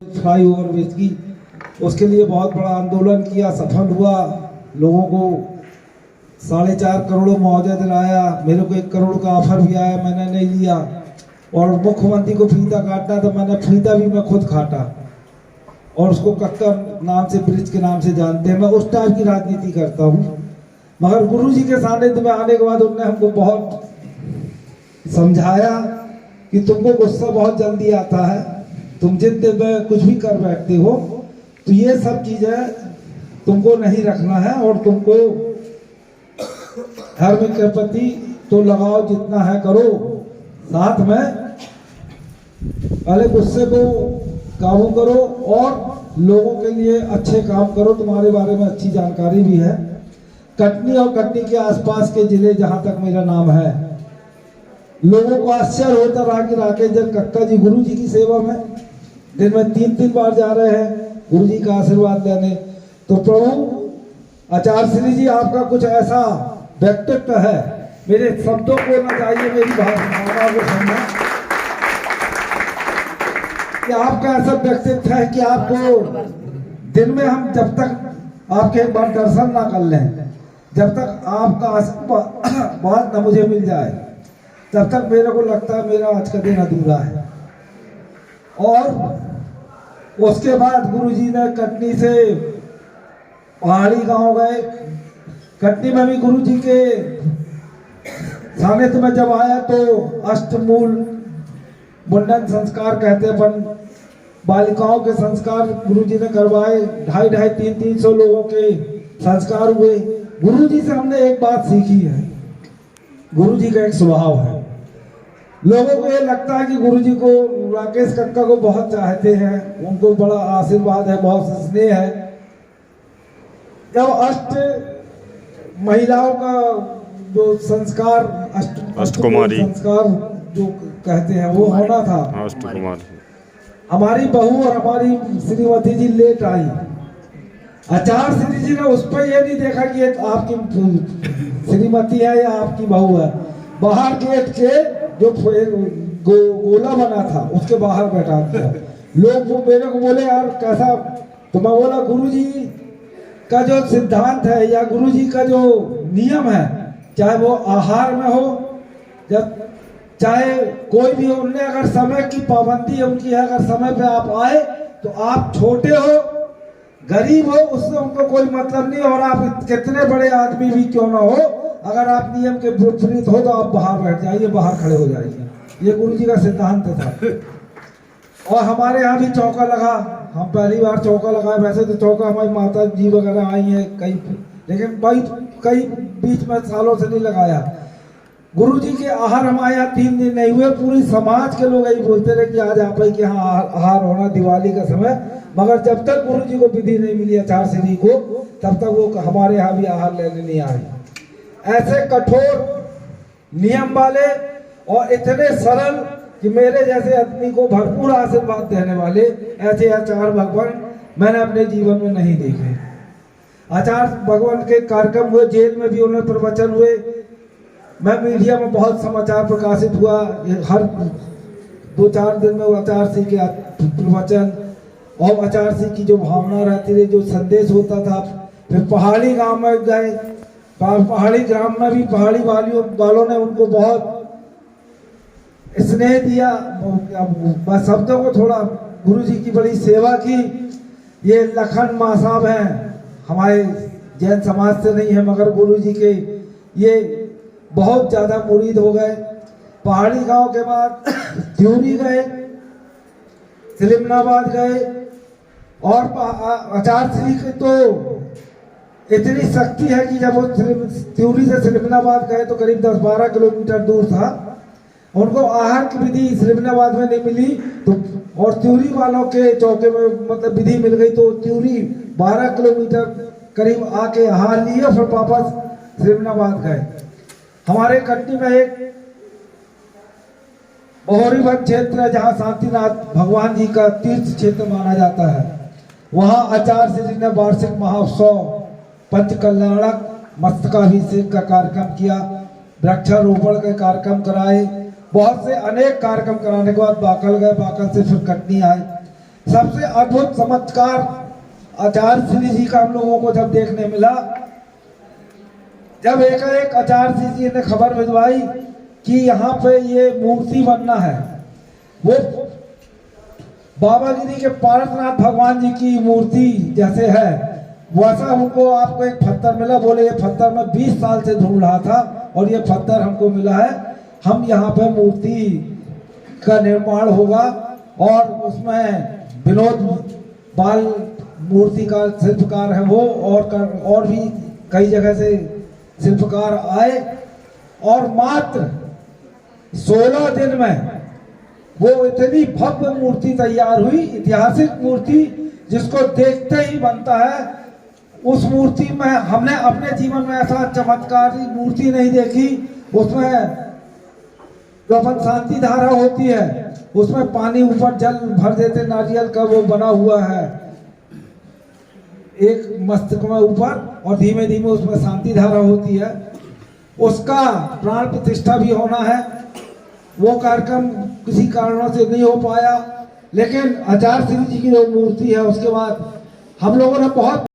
Flyover bridge की, उसके लिए बहुत बड़ा आंदोलन किया, सफल हुआ। लोगों को 4.5 करोड़ मुआवजा दिलाया। मेरे को 1 करोड़ का ऑफर भी आया, मैंने नहीं लिया। और मुख्यमंत्री को फीता काटना था, मैंने फीता भी मैं खुद काटा। और उसको कक्कर नाम से, ब्रिज के नाम से जानते हैं। मैं उस टाइप की राजनीति करता हूँ। मगर गुरुजी के सानिध्य में आने के बाद उन्होंने हमको बहुत समझाया कि तुमको गुस्सा बहुत जल्दी आता है, तुम जिद में कुछ भी कर बैठते हो, तो ये सब चीजें तुमको नहीं रखना है। और तुमको धर्म के प्रति तो लगाव जितना है करो, साथ में पहले गुस्से को काबू करो और लोगों के लिए अच्छे काम करो। तुम्हारे बारे में अच्छी जानकारी भी है। कटनी और कटनी के आसपास के जिले, जहां तक मेरा नाम है, लोगों को आश्चर्य होता रहा कि राकेश जन कक्का जी गुरु जी की सेवा में दिन में 3-3 बार जा रहे हैं गुरु जी का आशीर्वाद लेने। तो प्रभु आचार्य श्री जी, आपका कुछ ऐसा व्यक्तित्व है, मेरे शब्दों को न चाहिए, मेरी भावना को समझना, कि आपका ऐसा व्यक्तित्व है कि आपको दिन में हम जब तक आपके एक बार दर्शन ना कर लें, जब तक आपका आशीर्वाद न मुझे मिल जाए, तब तक मेरे को लगता है मेरा आज का दिन अधूरा है। और उसके बाद गुरुजी ने कटनी से पहाड़ी गांव गए। कटनी में भी गुरुजी के सानिध्य में जब आया तो अष्टमूल मुंडन संस्कार कहते हैं, बालिकाओं के संस्कार गुरुजी ने करवाए। 250-300 लोगों के संस्कार हुए। गुरुजी से हमने एक बात सीखी है, गुरुजी का एक स्वभाव है। लोगों को ये लगता है कि गुरुजी को, राकेश कक्का को बहुत चाहते हैं, उनको बड़ा आशीर्वाद है, बहुत स्नेह है। जब महिलाओं का जो संस्कार, अष्टकुमारी संस्कार जो कहते हैं, वो होना था, हमारी बहू और हमारी श्रीमती जी लेट आई। आचार्य श्री जी ने उस पर यह नहीं देखा कि आपकी श्रीमती है या आपकी बहू है। बाहर गेट के जो गोला बना था उसके बाहर बैठा दिया। लोग वो मेरे को बोले, यार कैसा? तो मैं बोला, गुरुजी का जो सिद्धांत है या गुरुजी का जो नियम है, चाहे वो आहार में हो, जब चाहे कोई भी हो, उनने अगर समय की पाबंदी उनकी है, अगर समय पे आप आए तो आप छोटे हो, गरीब हो, उससे उनको कोई मतलब नहीं। और आप कितने बड़े आदमी भी क्यों ना हो, अगर आप नियम के विपरीत हो तो आप बाहर बैठ जाइए, बाहर खड़े हो जाइए। ये गुरुजी का सिद्धांत था। और हमारे यहाँ भी चौका लगा, हम पहली बार चौका लगाए। वैसे तो चौका हमारी माता जी वगैरह आई हैं कई, लेकिन कई बीच में सालों से नहीं लगाया। गुरुजी के आहार हमारे यहाँ 3 दिन नहीं हुए। पूरी समाज के लोग यही बोलते रहे कि आज आप ही के यहाँ आहार होना दिवाली का समय। मगर जब तक गुरुजी को विधि नहीं मिली आचार्य श्री को, तब तक वो हमारे यहाँ भी आहार लेने नहीं आए। ऐसे कठोर नियम वाले और इतने सरल कि मेरे जैसे आदमी को भरपूर आशीर्वाद देने वाले ऐसे आचार्य भगवान मैंने अपने जीवन में नहीं देखे। आचार्य भगवान के कार्यक्रम हुए, जेल में भी उन्हें प्रवचन हुए। मैं मीडिया में बहुत समाचार प्रकाशित हुआ, हर 2-4 दिन में आचार्य श्री के प्रवचन और आचार्य श्री की जो भावना रहती थी, जो संदेश होता था। फिर पहाड़ी गांव में गए, पहाड़ी ग्राम में भी पहाड़ी वालों ने उनको बहुत स्नेह दिया। शब्दों को थोड़ा गुरुजी की बड़ी सेवा की। ये लखन माँ साहब हैं, हमारे जैन समाज से नहीं है, मगर गुरुजी के ये बहुत ज्यादा मुरीद हो गए। पहाड़ी गांव के बाद त्यूरी गए, सिलिमनाबाद गए। और आचार्य श्री की तो इतनी शक्ति है कि जब वो त्यूरी से सिलिमनाबाद गए तो करीब 10-12 किलोमीटर दूर था। उनको आहार की विधि सिलिमनाबाद में नहीं मिली, तो और त्यूरी वालों के चौके में मतलब विधि मिल गई, तो त्यूरी 12 किलोमीटर करीब आके आहार लिए, फिर वापस सिलिमनाबाद गए। हमारे कटनी में एक बहोरीवन क्षेत्र है, जहाँ शांतिनाथ भगवान जी का तीर्थ क्षेत्र माना जाता है। वहाँ आचार्य श्री ने वार्षिक महोत्सव, पंचकल्याणक मस्तकाभिषेक का कार्यक्रम किया, वृक्षारोपण के कार्यक्रम कराए, बहुत से अनेक कार्यक्रम कराने के बाद बाकल गए, बाकल से फिर कटनी आए। सबसे अद्भुत चमत्कार आचार्य श्री जी का हम लोगों को जब देखने मिला, जब एक आचार्य श्री जी ने खबर भिजवाई कि यहाँ पे ये मूर्ति बनना है, वो बाबा गिरी के पारसनाथ भगवान जी की मूर्ति जैसे है वैसा हमको आपको एक पत्थर मिला। बोले ये पत्थर मैं 20 साल से ढूंढ रहा था और ये पत्थर हमको मिला है। हम यहाँ पे मूर्ति का निर्माण होगा और उसमें विनोद बाल मूर्ति का शिल्पकार है वो, और भी कई जगह से शिल्पकार आए और मात्र 16 दिन में वो इतनी भव्य मूर्ति तैयार हुई, ऐतिहासिक मूर्ति जिसको देखते ही बनता है। उस मूर्ति में हमने अपने जीवन में ऐसा चमत्कारी मूर्ति नहीं देखी। उसमें जो अपन शांति धारा होती है उसमें पानी ऊपर जल भर देते, नारियल का वो बना हुआ है एक मस्तक में ऊपर, और धीमे धीमे उसमें शांति धारा होती है। उसका प्राण प्रतिष्ठा भी होना है। वो कार्यक्रम किसी कारणों से नहीं हो पाया, लेकिन आचार्य श्री जी की जो मूर्ति है उसके बाद हम लोगों ने बहुत